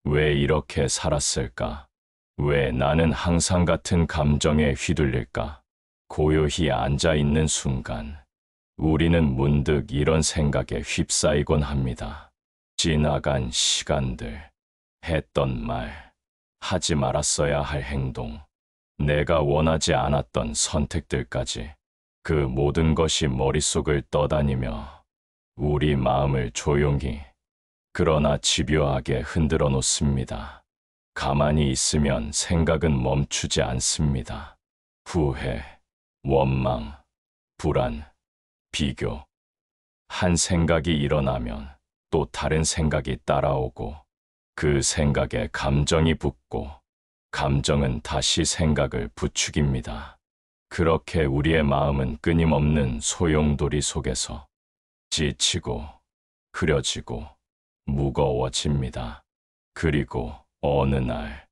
왜 이렇게 살았을까? 왜 나는 항상 같은 감정에 휘둘릴까? 고요히 앉아 있는 순간, 우리는 문득 이런 생각에 휩싸이곤 합니다. 지나간 시간들, 했던 말, 하지 말았어야 할 행동, 내가 원하지 않았던 선택들까지 그 모든 것이 머릿속을 떠다니며 우리 마음을 조용히 그러나 집요하게 흔들어 놓습니다. 가만히 있으면 생각은 멈추지 않습니다. 후회, 원망, 불안, 비교. 한 생각이 일어나면 또 다른 생각이 따라오고 그 생각에 감정이 붙고 감정은 다시 생각을 부추깁니다. 그렇게 우리의 마음은 끊임없는 소용돌이 속에서 지치고 흐려지고 무거워집니다. 그리고 어느 날,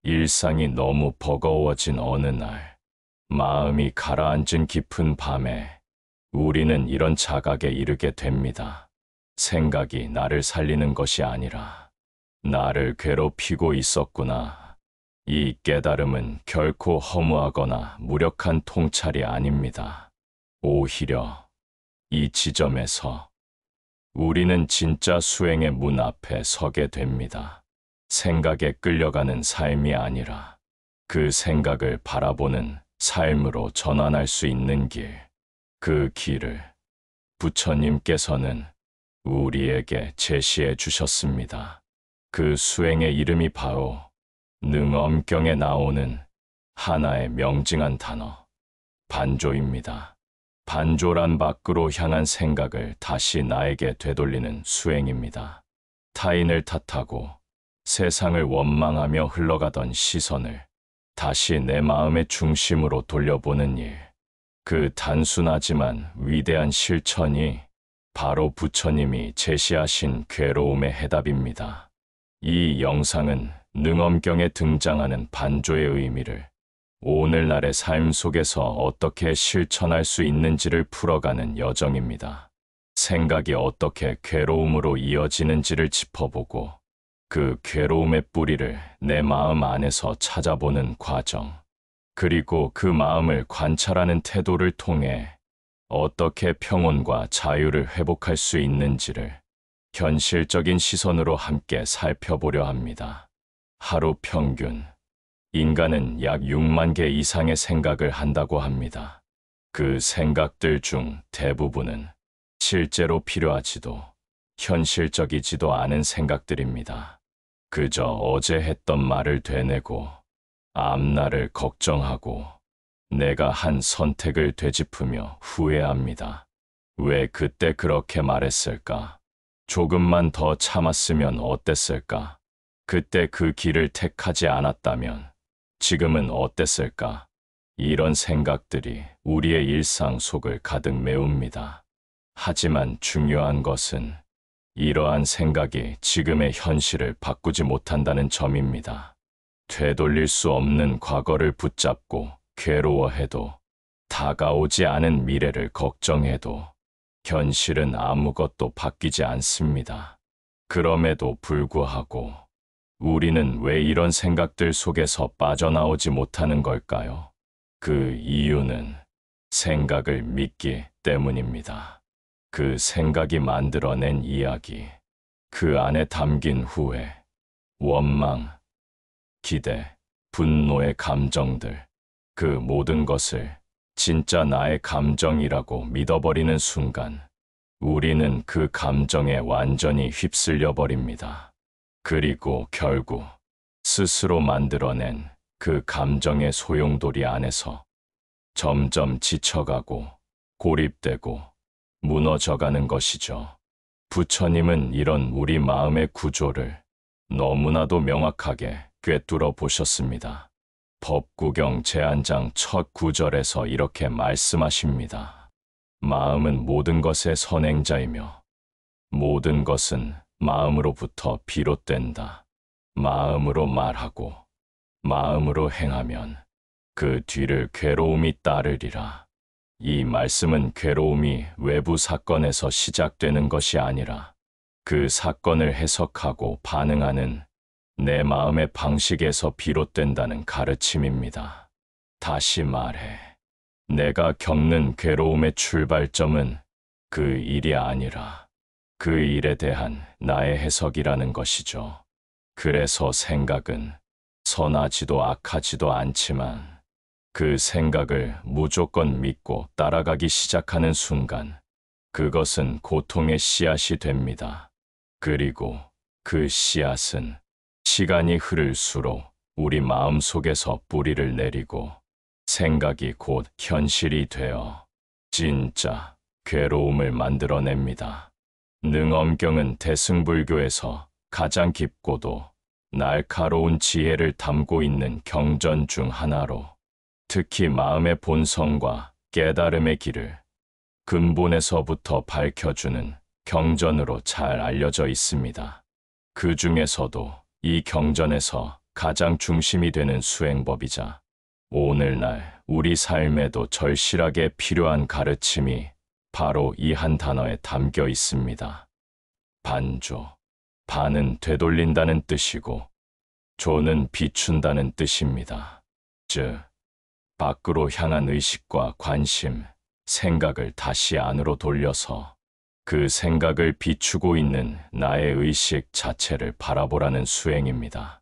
일상이 너무 버거워진 어느 날, 마음이 가라앉은 깊은 밤에 우리는 이런 자각에 이르게 됩니다. 생각이 나를 살리는 것이 아니라 나를 괴롭히고 있었구나. 이 깨달음은 결코 허무하거나 무력한 통찰이 아닙니다. 오히려 이 지점에서 우리는 진짜 수행의 문 앞에 서게 됩니다. 생각에 끌려가는 삶이 아니라 그 생각을 바라보는 삶으로 전환할 수 있는 길, 그 길을 부처님께서는 우리에게 제시해 주셨습니다. 그 수행의 이름이 바로 능엄경에 나오는 하나의 명징한 단어, 반조입니다. 반조란 밖으로 향한 생각을 다시 나에게 되돌리는 수행입니다. 타인을 탓하고 세상을 원망하며 흘러가던 시선을 다시 내 마음의 중심으로 돌려보는 일. 그 단순하지만 위대한 실천이 바로 부처님이 제시하신 괴로움의 해답입니다. 이 영상은 능엄경에 등장하는 반조의 의미를 오늘날의 삶 속에서 어떻게 실천할 수 있는지를 풀어가는 여정입니다. 생각이 어떻게 괴로움으로 이어지는지를 짚어보고 그 괴로움의 뿌리를 내 마음 안에서 찾아보는 과정, 그리고 그 마음을 관찰하는 태도를 통해 어떻게 평온과 자유를 회복할 수 있는지를 현실적인 시선으로 함께 살펴보려 합니다. 하루 평균 인간은 약 6만 개 이상의 생각을 한다고 합니다. 그 생각들 중 대부분은 실제로 필요하지도 현실적이지도 않은 생각들입니다. 그저 어제 했던 말을 되뇌고 앞날을 걱정하고 내가 한 선택을 되짚으며 후회합니다. 왜 그때 그렇게 말했을까? 조금만 더 참았으면 어땠을까? 그때 그 길을 택하지 않았다면 지금은 어땠을까? 이런 생각들이 우리의 일상 속을 가득 메웁니다. 하지만 중요한 것은 이러한 생각이 지금의 현실을 바꾸지 못한다는 점입니다. 되돌릴 수 없는 과거를 붙잡고 괴로워해도, 다가오지 않은 미래를 걱정해도 현실은 아무것도 바뀌지 않습니다. 그럼에도 불구하고 우리는 왜 이런 생각들 속에서 빠져나오지 못하는 걸까요? 그 이유는 생각을 믿기 때문입니다. 그 생각이 만들어낸 이야기, 그 안에 담긴 후회, 원망, 기대, 분노의 감정들, 그 모든 것을 진짜 나의 감정이라고 믿어버리는 순간 우리는 그 감정에 완전히 휩쓸려 버립니다. 그리고 결국 스스로 만들어낸 그 감정의 소용돌이 안에서 점점 지쳐가고 고립되고 무너져가는 것이죠. 부처님은 이런 우리 마음의 구조를 너무나도 명확하게 꿰뚫어 보셨습니다. 법구경 제1장 첫 구절에서 이렇게 말씀하십니다. 마음은 모든 것의 선행자이며 모든 것은 마음으로부터 비롯된다. 마음으로 말하고 마음으로 행하면 그 뒤를 괴로움이 따르리라. 이 말씀은 괴로움이 외부 사건에서 시작되는 것이 아니라 그 사건을 해석하고 반응하는 내 마음의 방식에서 비롯된다는 가르침입니다. 다시 말해, 내가 겪는 괴로움의 출발점은 그 일이 아니라 그 일에 대한 나의 해석이라는 것이죠. 그래서 생각은 선하지도 악하지도 않지만 그 생각을 무조건 믿고 따라가기 시작하는 순간 그것은 고통의 씨앗이 됩니다. 그리고 그 씨앗은 시간이 흐를수록 우리 마음 속에서 뿌리를 내리고 생각이 곧 현실이 되어 진짜 괴로움을 만들어냅니다. 능엄경은 대승불교에서 가장 깊고도 날카로운 지혜를 담고 있는 경전 중 하나로 특히 마음의 본성과 깨달음의 길을 근본에서부터 밝혀주는 경전으로 잘 알려져 있습니다. 그 중에서도 이 경전에서 가장 중심이 되는 수행법이자 오늘날 우리 삶에도 절실하게 필요한 가르침이 바로 이 한 단어에 담겨 있습니다. 반조. 반은 되돌린다는 뜻이고 조는 비춘다는 뜻입니다. 즉, 밖으로 향한 의식과 관심, 생각을 다시 안으로 돌려서 그 생각을 비추고 있는 나의 의식 자체를 바라보라는 수행입니다.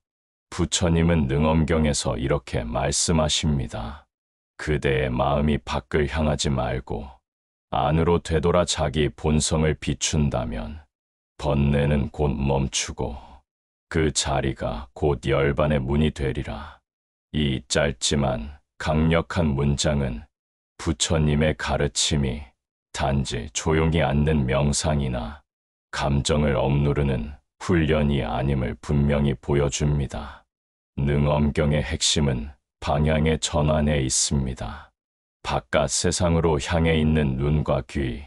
부처님은 능엄경에서 이렇게 말씀하십니다. 그대의 마음이 밖을 향하지 말고 안으로 되돌아 자기 본성을 비춘다면 번뇌는 곧 멈추고 그 자리가 곧 열반의 문이 되리라. 이 짧지만 강력한 문장은 부처님의 가르침이 단지 조용히 앉는 명상이나 감정을 억누르는 훈련이 아님을 분명히 보여줍니다. 능엄경의 핵심은 방향의 전환에 있습니다. 바깥 세상으로 향해 있는 눈과 귀,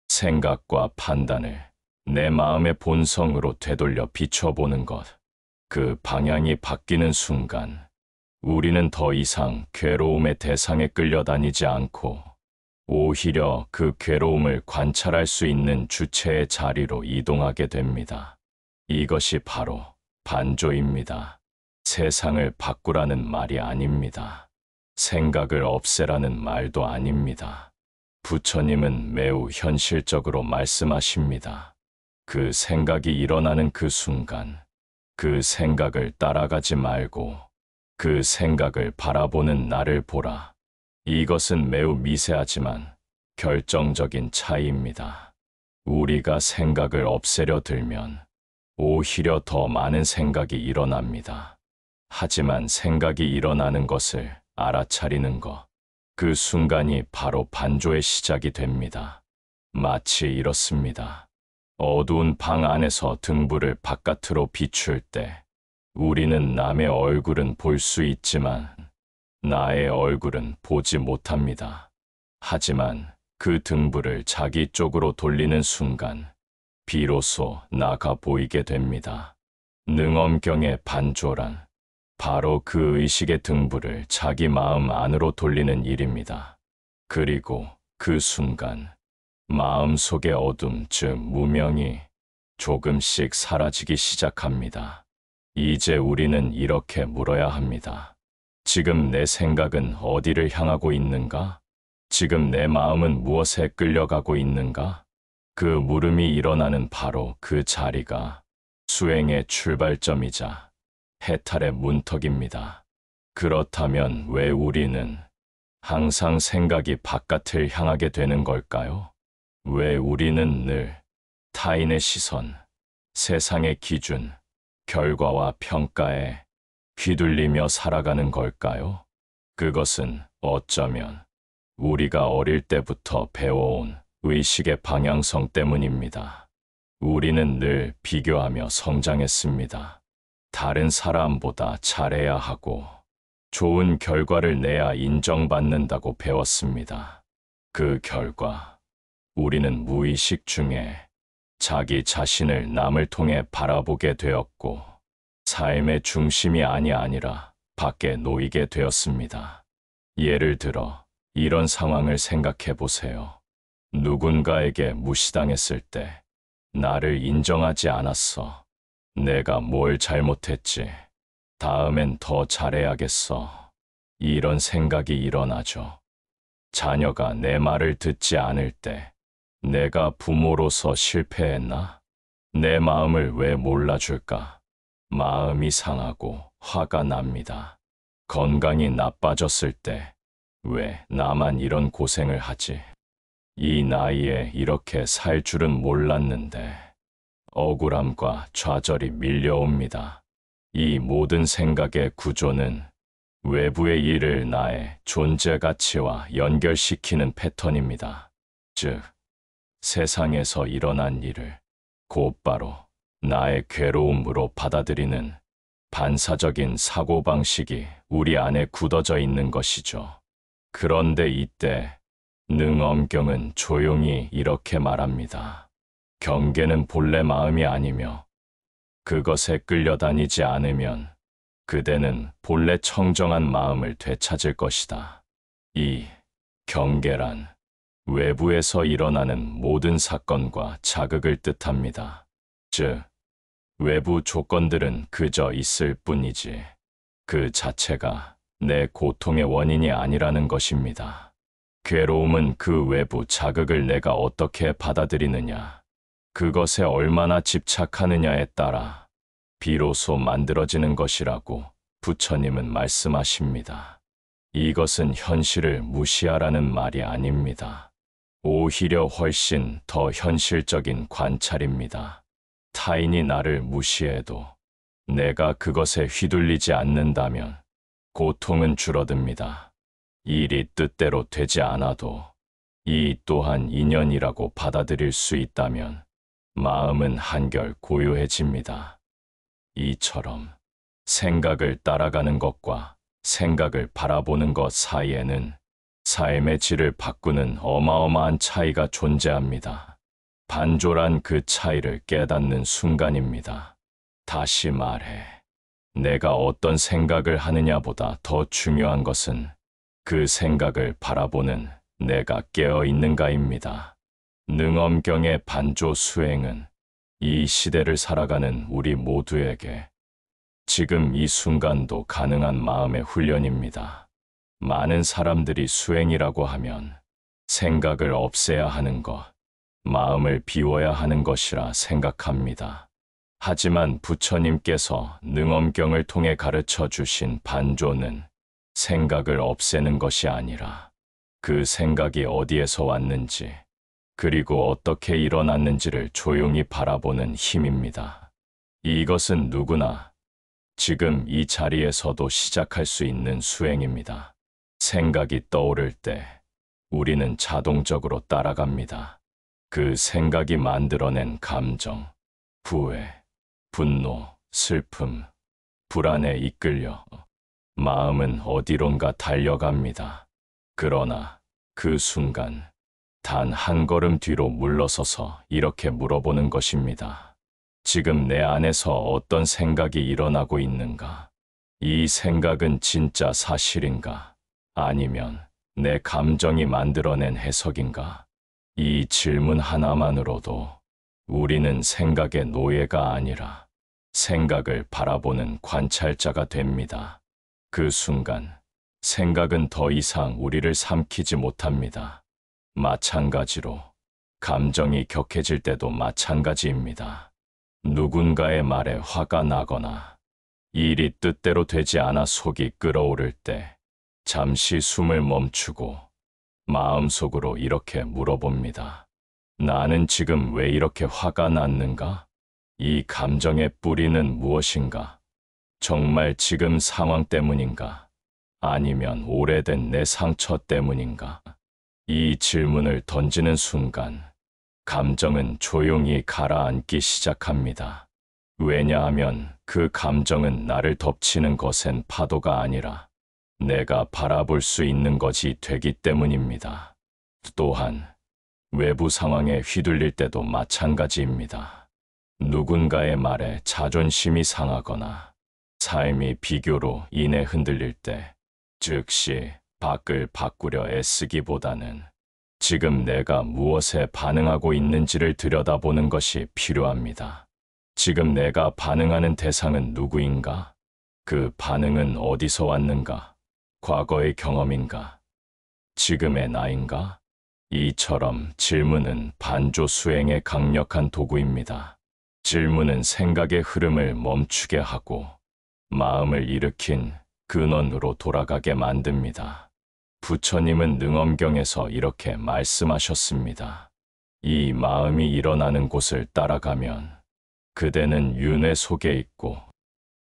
생각과 판단을 내 마음의 본성으로 되돌려 비춰보는 것. 그 방향이 바뀌는 순간 우리는 더 이상 괴로움의 대상에 끌려다니지 않고 오히려 그 괴로움을 관찰할 수 있는 주체의 자리로 이동하게 됩니다. 이것이 바로 반조입니다. 세상을 바꾸라는 말이 아닙니다. 생각을 없애라는 말도 아닙니다. 부처님은 매우 현실적으로 말씀하십니다. 그 생각이 일어나는 그 순간, 그 생각을 따라가지 말고 그 생각을 바라보는 나를 보라. 이것은 매우 미세하지만 결정적인 차이입니다. 우리가 생각을 없애려 들면 오히려 더 많은 생각이 일어납니다. 하지만 생각이 일어나는 것을 알아차리는 것, 그 순간이 바로 반조의 시작이 됩니다. 마치 이렇습니다. 어두운 방 안에서 등불을 바깥으로 비출 때 우리는 남의 얼굴은 볼 수 있지만 나의 얼굴은 보지 못합니다. 하지만 그 등불을 자기 쪽으로 돌리는 순간 비로소 나가 보이게 됩니다. 능엄경의 반조란 바로 그 의식의 등불을 자기 마음 안으로 돌리는 일입니다. 그리고 그 순간 마음 속의 어둠, 즉 무명이 조금씩 사라지기 시작합니다. 이제 우리는 이렇게 물어야 합니다. 지금 내 생각은 어디를 향하고 있는가? 지금 내 마음은 무엇에 끌려가고 있는가? 그 물음이 일어나는 바로 그 자리가 수행의 출발점이자 해탈의 문턱입니다. 그렇다면 왜 우리는 항상 생각이 바깥을 향하게 되는 걸까요? 왜 우리는 늘 타인의 시선, 세상의 기준, 결과와 평가에 휘둘리며 살아가는 걸까요? 그것은 어쩌면 우리가 어릴 때부터 배워온 의식의 방향성 때문입니다. 우리는 늘 비교하며 성장했습니다. 다른 사람보다 잘해야 하고 좋은 결과를 내야 인정받는다고 배웠습니다. 그 결과 우리는 무의식 중에 자기 자신을 남을 통해 바라보게 되었고 삶의 중심이 아니라 밖에 놓이게 되었습니다. 예를 들어 이런 상황을 생각해 보세요. 누군가에게 무시당했을 때 나를 인정하지 않았어. 내가 뭘 잘못했지? 다음엔 더 잘해야겠어. 이런 생각이 일어나죠. 자녀가 내 말을 듣지 않을 때 내가 부모로서 실패했나? 내 마음을 왜 몰라줄까? 마음이 상하고 화가 납니다. 건강이 나빠졌을 때 왜 나만 이런 고생을 하지? 이 나이에 이렇게 살 줄은 몰랐는데 억울함과 좌절이 밀려옵니다. 이 모든 생각의 구조는 외부의 일을 나의 존재 가치와 연결시키는 패턴입니다. 즉, 세상에서 일어난 일을 곧바로 나의 괴로움으로 받아들이는 반사적인 사고방식이 우리 안에 굳어져 있는 것이죠. 그런데 이때 능엄경은 조용히 이렇게 말합니다. 경계는 본래 마음이 아니며 그것에 끌려다니지 않으면 그대는 본래 청정한 마음을 되찾을 것이다. 이 경계란 외부에서 일어나는 모든 사건과 자극을 뜻합니다. 즉, 외부 조건들은 그저 있을 뿐이지 그 자체가 내 고통의 원인이 아니라는 것입니다. 괴로움은 그 외부 자극을 내가 어떻게 받아들이느냐, 그것에 얼마나 집착하느냐에 따라 비로소 만들어지는 것이라고 부처님은 말씀하십니다. 이것은 현실을 무시하라는 말이 아닙니다. 오히려 훨씬 더 현실적인 관찰입니다. 타인이 나를 무시해도 내가 그것에 휘둘리지 않는다면 고통은 줄어듭니다. 일이 뜻대로 되지 않아도 이 또한 인연이라고 받아들일 수 있다면 마음은 한결 고요해집니다. 이처럼 생각을 따라가는 것과 생각을 바라보는 것 사이에는 삶의 질을 바꾸는 어마어마한 차이가 존재합니다. 반조란 그 차이를 깨닫는 순간입니다. 다시 말해, 내가 어떤 생각을 하느냐보다 더 중요한 것은 그 생각을 바라보는 내가 깨어있는가입니다. 능엄경의 반조 수행은 이 시대를 살아가는 우리 모두에게 지금 이 순간도 가능한 마음의 훈련입니다. 많은 사람들이 수행이라고 하면 생각을 없애야 하는 것, 마음을 비워야 하는 것이라 생각합니다. 하지만 부처님께서 능엄경을 통해 가르쳐 주신 반조는 생각을 없애는 것이 아니라 그 생각이 어디에서 왔는지 그리고 어떻게 일어났는지를 조용히 바라보는 힘입니다. 이것은 누구나 지금 이 자리에서도 시작할 수 있는 수행입니다. 생각이 떠오를 때 우리는 자동적으로 따라갑니다. 그 생각이 만들어낸 감정, 후회, 분노, 슬픔, 불안에 이끌려 마음은 어디론가 달려갑니다. 그러나 그 순간 단 한 걸음 뒤로 물러서서 이렇게 물어보는 것입니다. 지금 내 안에서 어떤 생각이 일어나고 있는가? 이 생각은 진짜 사실인가? 아니면 내 감정이 만들어낸 해석인가? 이 질문 하나만으로도 우리는 생각의 노예가 아니라 생각을 바라보는 관찰자가 됩니다. 그 순간 생각은 더 이상 우리를 삼키지 못합니다. 마찬가지로 감정이 격해질 때도 마찬가지입니다. 누군가의 말에 화가 나거나 일이 뜻대로 되지 않아 속이 끓어오를 때 잠시 숨을 멈추고 마음속으로 이렇게 물어봅니다. 나는 지금 왜 이렇게 화가 났는가? 이 감정의 뿌리는 무엇인가? 정말 지금 상황 때문인가? 아니면 오래된 내 상처 때문인가? 이 질문을 던지는 순간 감정은 조용히 가라앉기 시작합니다. 왜냐하면 그 감정은 나를 덮치는 거센 파도가 아니라 내가 바라볼 수 있는 것이 되기 때문입니다. 또한 외부 상황에 휘둘릴 때도 마찬가지입니다. 누군가의 말에 자존심이 상하거나 삶이 비교로 인해 흔들릴 때 즉시 밖을 바꾸려 애쓰기보다는 지금 내가 무엇에 반응하고 있는지를 들여다보는 것이 필요합니다. 지금 내가 반응하는 대상은 누구인가? 그 반응은 어디서 왔는가? 과거의 경험인가? 지금의 나인가? 이처럼 질문은 반조 수행의 강력한 도구입니다. 질문은 생각의 흐름을 멈추게 하고 마음을 일으킨 근원으로 돌아가게 만듭니다. 부처님은 능엄경에서 이렇게 말씀하셨습니다. 이 마음이 일어나는 곳을 따라가면 그대는 윤회 속에 있고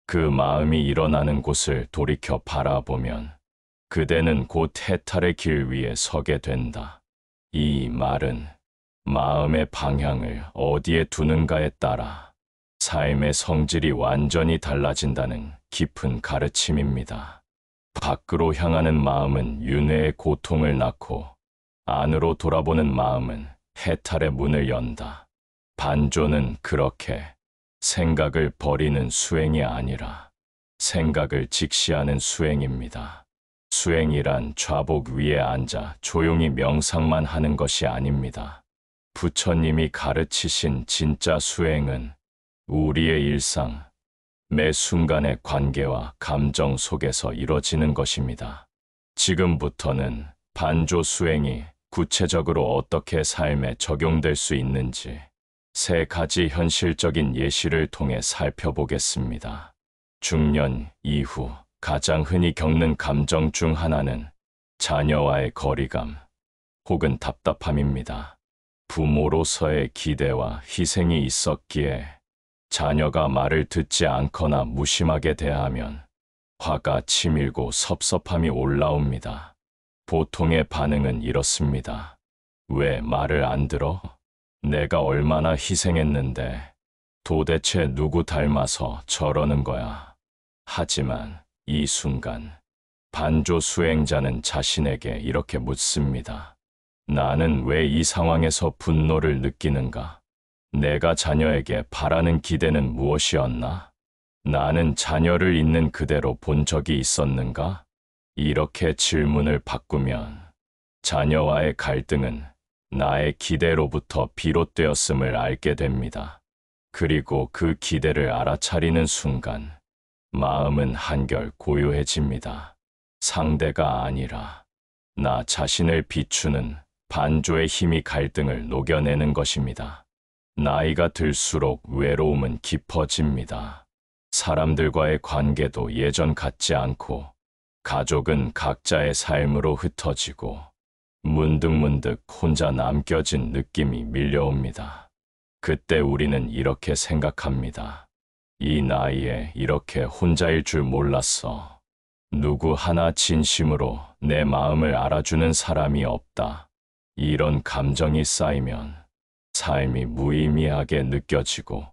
그 마음이 일어나는 곳을 돌이켜 바라보면 그대는 곧 해탈의 길 위에 서게 된다. 이 말은 마음의 방향을 어디에 두는가에 따라 삶의 성질이 완전히 달라진다는 깊은 가르침입니다. 밖으로 향하는 마음은 윤회의 고통을 낳고 안으로 돌아보는 마음은 해탈의 문을 연다. 반조는 그렇게 생각을 버리는 수행이 아니라 생각을 직시하는 수행입니다. 수행이란 좌복 위에 앉아 조용히 명상만 하는 것이 아닙니다. 부처님이 가르치신 진짜 수행은 우리의 일상, 매 순간의 관계와 감정 속에서 이뤄지는 것입니다. 지금부터는 반조 수행이 구체적으로 어떻게 삶에 적용될 수 있는지 3가지 현실적인 예시를 통해 살펴보겠습니다. 중년 이후 가장 흔히 겪는 감정 중 하나는 자녀와의 거리감 혹은 답답함입니다. 부모로서의 기대와 희생이 있었기에 자녀가 말을 듣지 않거나 무심하게 대하면 화가 치밀고 섭섭함이 올라옵니다. 보통의 반응은 이렇습니다. 왜 말을 안 들어? 내가 얼마나 희생했는데 도대체 누구 닮아서 저러는 거야. 하지만 이 순간 반조 수행자는 자신에게 이렇게 묻습니다. 나는 왜 이 상황에서 분노를 느끼는가? 내가 자녀에게 바라는 기대는 무엇이었나? 나는 자녀를 있는 그대로 본 적이 있었는가? 이렇게 질문을 바꾸면 자녀와의 갈등은 나의 기대로부터 비롯되었음을 알게 됩니다. 그리고 그 기대를 알아차리는 순간 마음은 한결 고요해집니다. 상대가 아니라 나 자신을 비추는 반조의 힘이 갈등을 녹여내는 것입니다. 나이가 들수록 외로움은 깊어집니다. 사람들과의 관계도 예전 같지 않고 가족은 각자의 삶으로 흩어지고 문득문득 혼자 남겨진 느낌이 밀려옵니다. 그때 우리는 이렇게 생각합니다. 이 나이에 이렇게 혼자일 줄 몰랐어. 누구 하나 진심으로 내 마음을 알아주는 사람이 없다. 이런 감정이 쌓이면 삶이 무의미하게 느껴지고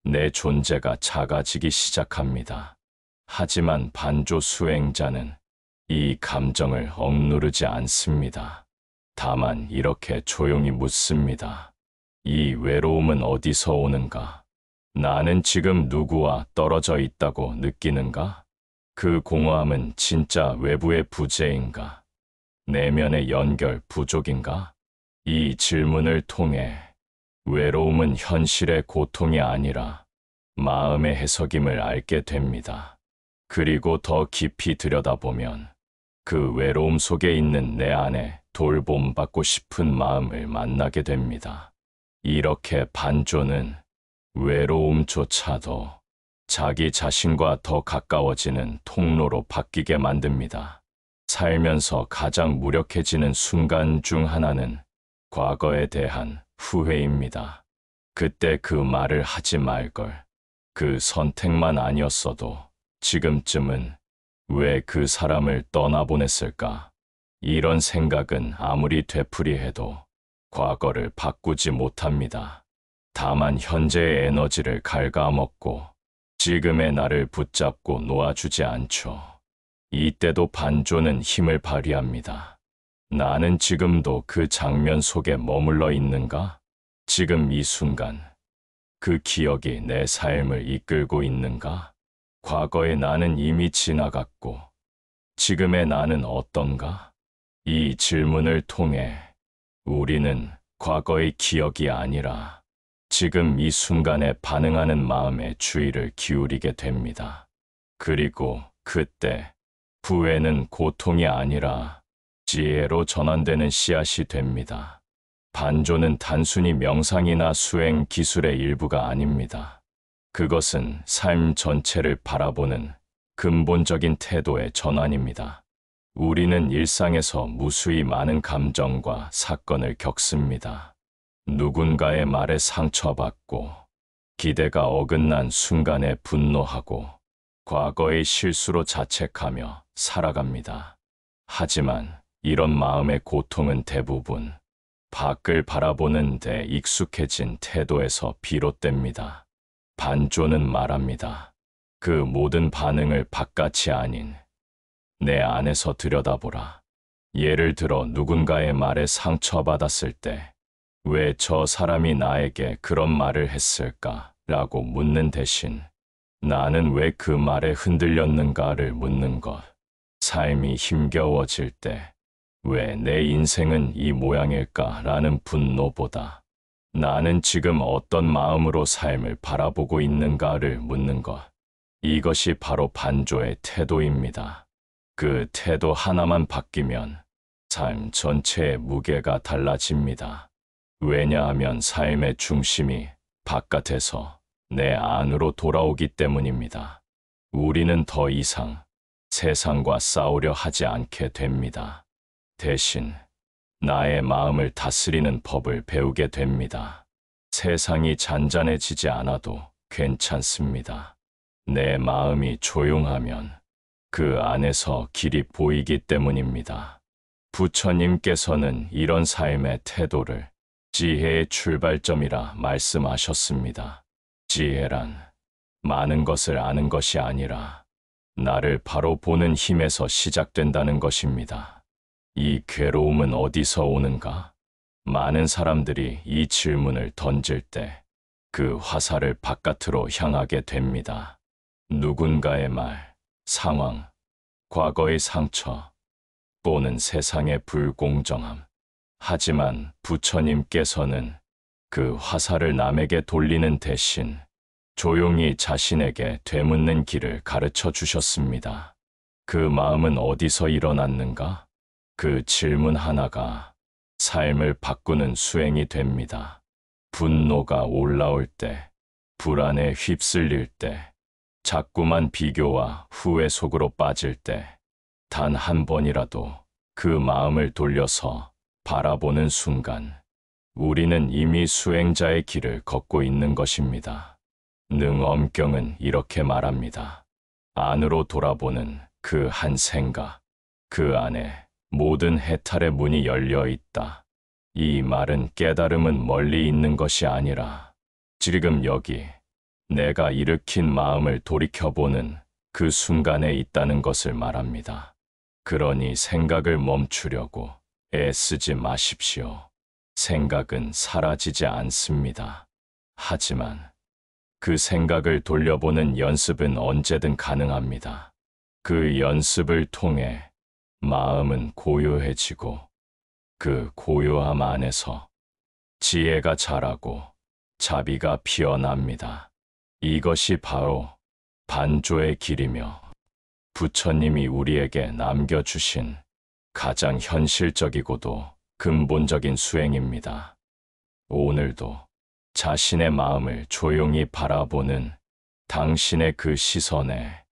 내 존재가 작아지기 시작합니다. 하지만 반조 수행자는 이 감정을 억누르지 않습니다. 다만 이렇게 조용히 묻습니다. 이 외로움은 어디서 오는가? 나는 지금 누구와 떨어져 있다고 느끼는가? 그 공허함은 진짜 외부의 부재인가? 내면의 연결 부족인가? 이 질문을 통해 외로움은 현실의 고통이 아니라 마음의 해석임을 알게 됩니다. 그리고 더 깊이 들여다보면 그 외로움 속에 있는 내 안에 돌봄받고 싶은 마음을 만나게 됩니다. 이렇게 반조는 외로움조차도 자기 자신과 더 가까워지는 통로로 바뀌게 만듭니다. 살면서 가장 무력해지는 순간 중 하나는 과거에 대한 후회입니다. 그때 그 말을 하지 말걸. 그 선택만 아니었어도 지금쯤은 왜 그 사람을 떠나보냈을까? 이런 생각은 아무리 되풀이해도 과거를 바꾸지 못합니다. 다만 현재의 에너지를 갉아먹고 지금의 나를 붙잡고 놓아주지 않죠. 이때도 반조는 힘을 발휘합니다. 나는 지금도 그 장면 속에 머물러 있는가? 지금 이 순간 그 기억이 내 삶을 이끌고 있는가? 과거의 나는 이미 지나갔고 지금의 나는 어떤가? 이 질문을 통해 우리는 과거의 기억이 아니라 지금 이 순간에 반응하는 마음에 주의를 기울이게 됩니다. 그리고 그때 부해는 고통이 아니라 지혜로 전환되는 씨앗이 됩니다. 반조는 단순히 명상이나 수행 기술의 일부가 아닙니다. 그것은 삶 전체를 바라보는 근본적인 태도의 전환입니다. 우리는 일상에서 무수히 많은 감정과 사건을 겪습니다. 누군가의 말에 상처받고, 기대가 어긋난 순간에 분노하고, 과거의 실수로 자책하며 살아갑니다. 하지만 이런 마음의 고통은 대부분 밖을 바라보는 데 익숙해진 태도에서 비롯됩니다. 반조는 말합니다. 그 모든 반응을 바깥이 아닌 내 안에서 들여다보라. 예를 들어 누군가의 말에 상처받았을 때 왜 저 사람이 나에게 그런 말을 했을까? 라고 묻는 대신 나는 왜 그 말에 흔들렸는가를 묻는 것. 삶이 힘겨워질 때 왜 내 인생은 이 모양일까? 라는 분노보다 나는 지금 어떤 마음으로 삶을 바라보고 있는가를 묻는 것. 이것이 바로 반조의 태도입니다. 그 태도 하나만 바뀌면 삶 전체의 무게가 달라집니다. 왜냐하면 삶의 중심이 바깥에서 내 안으로 돌아오기 때문입니다. 우리는 더 이상 세상과 싸우려 하지 않게 됩니다. 대신 나의 마음을 다스리는 법을 배우게 됩니다. 세상이 잔잔해지지 않아도 괜찮습니다. 내 마음이 조용하면 그 안에서 길이 보이기 때문입니다. 부처님께서는 이런 삶의 태도를 지혜의 출발점이라 말씀하셨습니다. 지혜란 많은 것을 아는 것이 아니라 나를 바로 보는 힘에서 시작된다는 것입니다. 이 괴로움은 어디서 오는가? 많은 사람들이 이 질문을 던질 때 그 화살을 바깥으로 향하게 됩니다. 누군가의 말, 상황, 과거의 상처, 또는 세상의 불공정함. 하지만 부처님께서는 그 화살을 남에게 돌리는 대신 조용히 자신에게 되묻는 길을 가르쳐 주셨습니다. 그 마음은 어디서 일어났는가? 그 질문 하나가 삶을 바꾸는 수행이 됩니다. 분노가 올라올 때, 불안에 휩쓸릴 때, 자꾸만 비교와 후회 속으로 빠질 때, 단 한 번이라도 그 마음을 돌려서 바라보는 순간, 우리는 이미 수행자의 길을 걷고 있는 것입니다. 능엄경은 이렇게 말합니다. 안으로 돌아보는 그 한 생각, 그 안에 모든 해탈의 문이 열려 있다. 이 말은 깨달음은 멀리 있는 것이 아니라 지금 여기 내가 일으킨 마음을 돌이켜보는 그 순간에 있다는 것을 말합니다. 그러니 생각을 멈추려고 애쓰지 마십시오. 생각은 사라지지 않습니다. 하지만 그 생각을 돌려보는 연습은 언제든 가능합니다. 그 연습을 통해 마음은 고요해지고 그 고요함 안에서 지혜가 자라고 자비가 피어납니다. 이것이 바로 반조의 길이며 부처님이 우리에게 남겨주신 가장 현실적이고도 근본적인 수행입니다. 오늘도 자신의 마음을 조용히 바라보는 당신의 그 시선에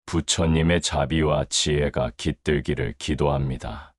부처님의 자비와 지혜가 깃들기를 기도합니다.